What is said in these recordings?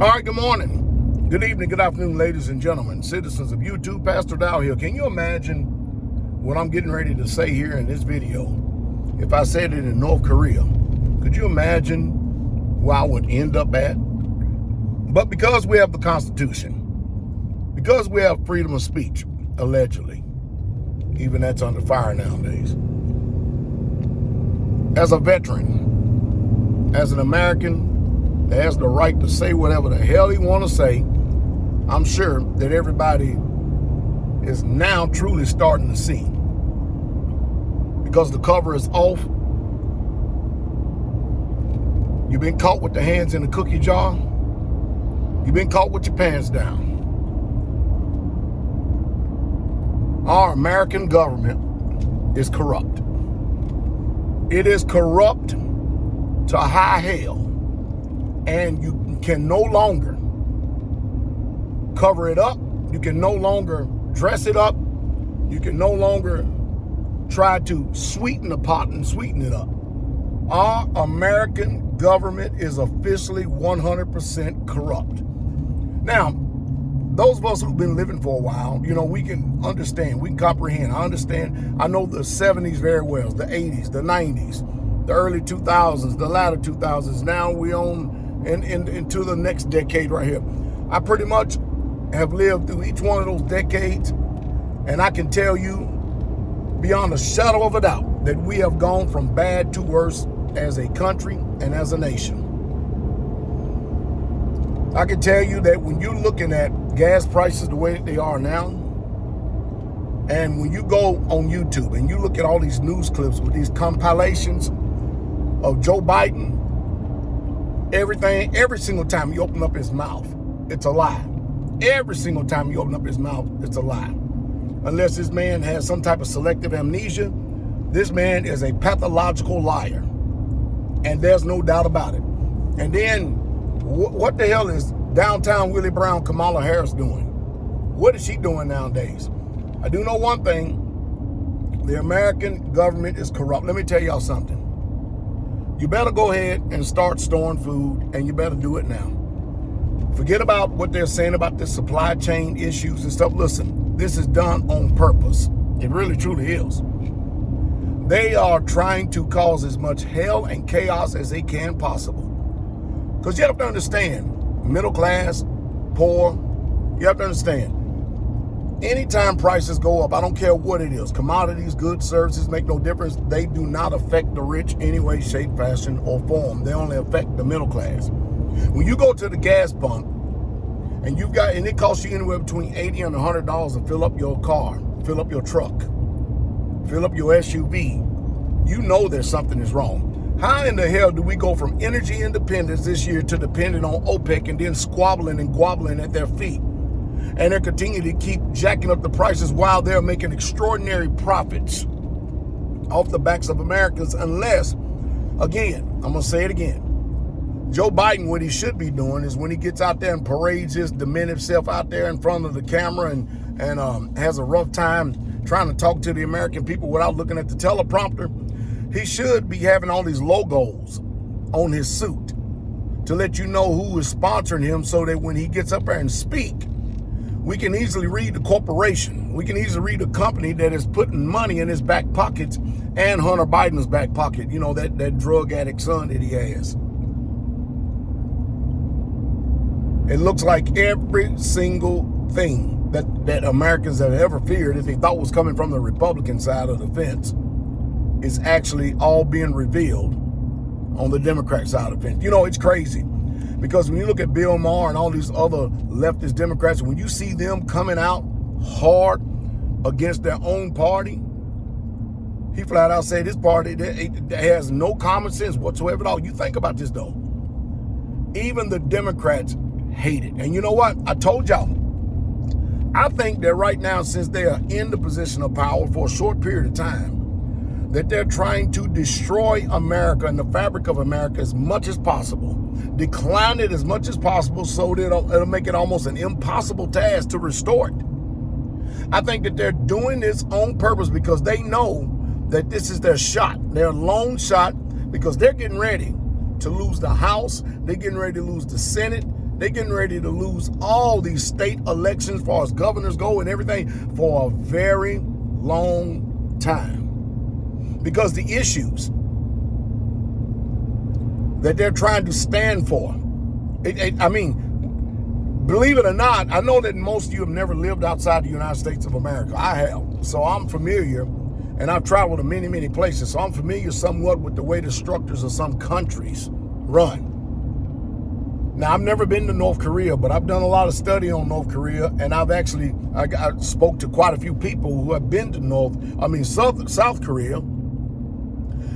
All right, good morning, good evening, good afternoon, ladies and gentlemen, citizens of YouTube. Pastor Dow here. Can you imagine what I'm getting ready to say here in this video if I said it in North Korea? Could you imagine where I would end up at? But because we have the Constitution, because we have freedom of speech, allegedly, even that's under fire nowadays, as a veteran, as an American that has the right to say whatever the hell he want to say, I'm sure that everybody is now truly starting to see, because the cover is off. You've been caught with the hands in the cookie jar. You've been caught with your pants down. Our American government is corrupt. It is corrupt to high hell, and you can no longer cover it up. You can no longer dress it up. You can no longer try to sweeten the pot and sweeten it up. Our American government is officially 100% corrupt. Now, those of us who've been living for a while, we can understand, we can comprehend. I understand. I know the 70s very well, the 80s, the 90s, the early 2000s, the latter 2000s. Now we on into the next decade right here. I pretty much have lived through each one of those decades, and I can tell you beyond a shadow of a doubt that we have gone from bad to worse as a country and as a nation. I can tell you that when you're looking at gas prices the way that they are now, and when you go on YouTube and you look at all these news clips with these compilations of Joe Biden, every single time you open up his mouth, it's a lie. Every single time you open up his mouth, it's a lie. Unless this man has some type of selective amnesia, this man is a pathological liar. And there's no doubt about it. And then, what the hell is downtown Willie Brown Kamala Harris doing? What is she doing nowadays? I do know one thing. The American government is corrupt. Let me tell y'all something. You better go ahead and start storing food, and you better do it now. Forget about what they're saying about the supply chain issues and stuff. Listen, this is done on purpose. It really, truly is. They are trying to cause as much hell and chaos as they can possible. Because you have to understand, middle class, poor, you have to understand, anytime prices go up, I don't care what it is, commodities, goods, services, make no difference. They do not affect the rich any way, shape, fashion, or form. They only affect the middle class. When you go to the gas pump, and it costs you anywhere between $80 and $100 to fill up your car, fill up your truck, fill up your SUV, you know there's something is wrong. How in the hell do we go from energy independence this year to depending on OPEC and then squabbling and groveling at their feet? And they're continuing to keep jacking up the prices while they're making extraordinary profits off the backs of Americans, unless, again, I'm going to say it again, Joe Biden, what he should be doing is when he gets out there and parades his demented self out there in front of the camera and has a rough time trying to talk to the American people without looking at the teleprompter, he should be having all these logos on his suit to let you know who is sponsoring him, so that when he gets up there and speak, we can easily read the corporation. We can easily read the company that is putting money in his back pockets and Hunter Biden's back pocket, that drug addict son that he has. It looks like every single thing that Americans have ever feared, if they thought was coming from the Republican side of the fence, is actually all being revealed on the Democrat side of the fence. It's crazy, because when you look at Bill Maher and all these other leftist Democrats, when you see them coming out hard against their own party, he flat out said this party that has no common sense whatsoever at all. You think about this, though. Even the Democrats hate it. And you know what? I told y'all, I think that right now, since they are in the position of power for a short period of time, that they're trying to destroy America and the fabric of America as much as possible, decline it as much as possible, so that it'll make it almost an impossible task to restore it. I think that they're doing this on purpose because they know that this is their shot, their lone shot, because they're getting ready to lose the House. They're getting ready to lose the Senate. They're getting ready to lose all these state elections as far as governors go and everything for a very long time. Because the issues that they're trying to stand for, I mean, believe it or not, I know that most of you have never lived outside the United States of America. I have. So I'm familiar, and I've traveled to many, many places. So I'm familiar somewhat with the way the structures of some countries run. Now, I've never been to North Korea, but I've done a lot of study on North Korea, and I spoke to quite a few people who have been to South Korea,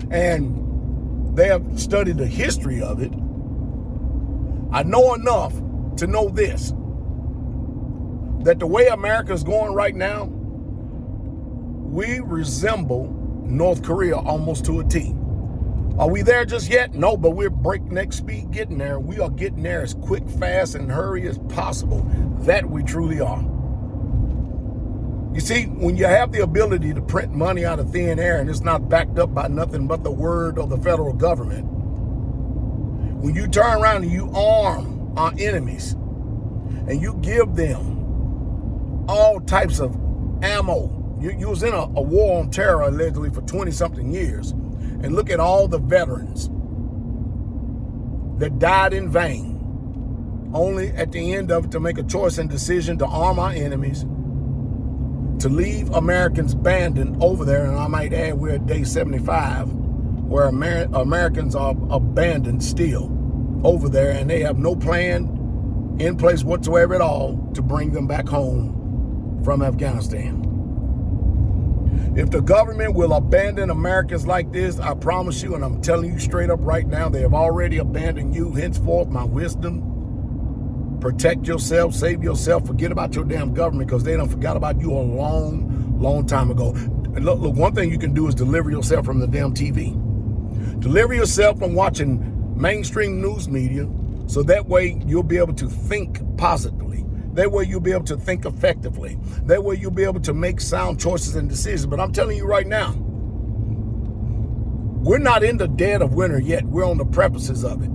and they have studied the history of it. I know enough to know this, that the way America is going right now, we resemble North Korea almost to a T. Are we there just yet? No, but we're breakneck speed getting there. We are getting there as quick, fast, and hurry as possible. That we truly are. You see, when you have the ability to print money out of thin air and it's not backed up by nothing but the word of the federal government, when you turn around and you arm our enemies and you give them all types of ammo, you was in a war on terror allegedly for 20-something years, and look at all the veterans that died in vain, only at the end of it to make a choice and decision to arm our enemies, to leave Americans abandoned over there. And I might add, we're at day 75, where Americans are abandoned still over there, and they have no plan in place whatsoever at all to bring them back home from Afghanistan. If the government will abandon Americans like this, I promise you, and I'm telling you straight up right now, they have already abandoned you. Henceforth, my wisdom, protect yourself, save yourself, forget about your damn government, because they done forgot about you a long, long time ago. Look, one thing you can do is deliver yourself from the damn TV. Deliver yourself from watching mainstream news media, so that way you'll be able to think positively. That way you'll be able to think effectively. That way you'll be able to make sound choices and decisions. But I'm telling you right now, we're not in the dead of winter yet. We're on the precipices of it.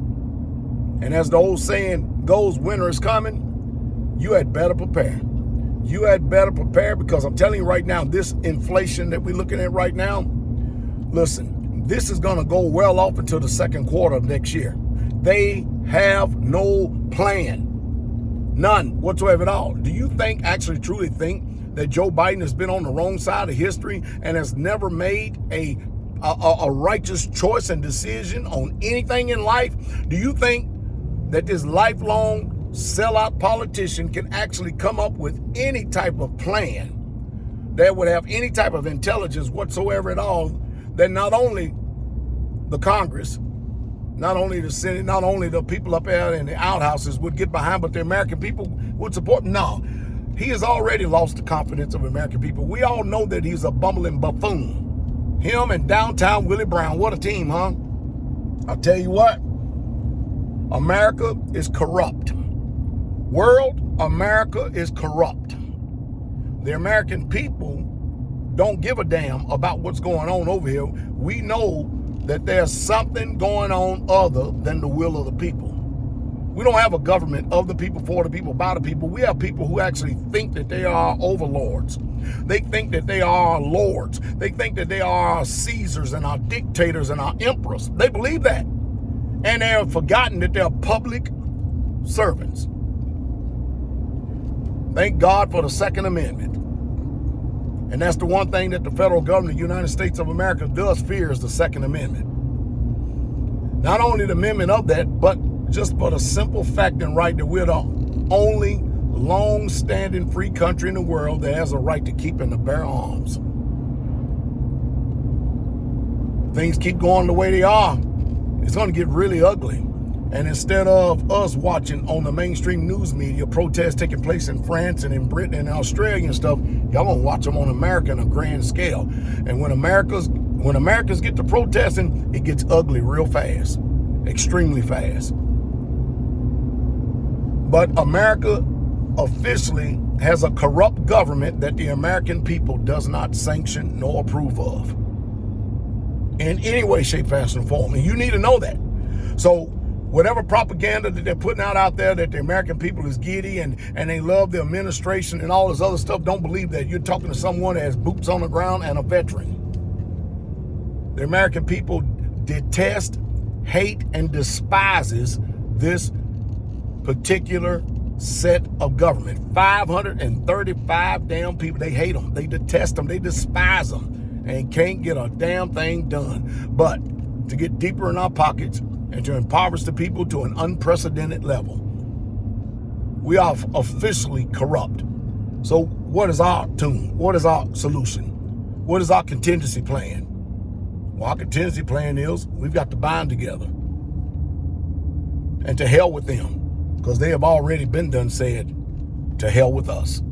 And as the old saying goes, winter is coming. You had better prepare. You had better prepare, because I'm telling you right now, this inflation that we're looking at right now, listen, this is going to go well off until the second quarter of next year. They have no plan. None whatsoever at all. Do you actually truly think that Joe Biden has been on the wrong side of history and has never made a righteous choice and decision on anything in life? Do you think that this lifelong sellout politician can actually come up with any type of plan that would have any type of intelligence whatsoever at all, that not only the Congress, not only the Senate, not only the people up there in the outhouses would get behind, but the American people would support? No. He has already lost the confidence of American people. We all know that he's a bumbling buffoon. Him and downtown Willie Brown, what a team, huh? I'll tell you what, America is corrupt. World, America is corrupt. The American people don't give a damn about what's going on over here. We know that there's something going on other than the will of the people. We don't have a government of the people, for the people, by the people. We have people who actually think that they are overlords. They think that they are our lords. They think that they are our Caesars and our dictators and our emperors. They believe that. And they have forgotten that they're public servants. Thank God for the Second Amendment. And that's the one thing that the federal government of the United States of America does fear, is the Second Amendment. Not only the amendment of that, but just for the simple fact and right that we're the only long-standing free country in the world that has a right to keep and to bear arms. Things keep going the way they are, it's going to get really ugly. And instead of us watching on the mainstream news media protests taking place in France and in Britain and Australia and stuff, y'all gonna watch them on America on a grand scale. And when Americans get to protesting, it gets ugly real fast, extremely fast. But America officially has a corrupt government that the American people does not sanction nor approve of in any way, shape, fashion, or form. And you need to know that. So Whatever propaganda that they're putting out there that the American people is giddy and they love the administration and all this other stuff, don't believe that. You're talking to someone that has boots on the ground and a veteran. The American people detest, hate, and despises this particular set of government. 535 damn people. They hate them. They detest them. They despise them and can't get a damn thing done. But to get deeper in our pockets and to impoverish the people to an unprecedented level, we are officially corrupt. So what is our tune? What is our solution? What is our contingency plan? Well, our contingency plan is we've got to bind together. And to hell with them, because they have already been done said, to hell with us.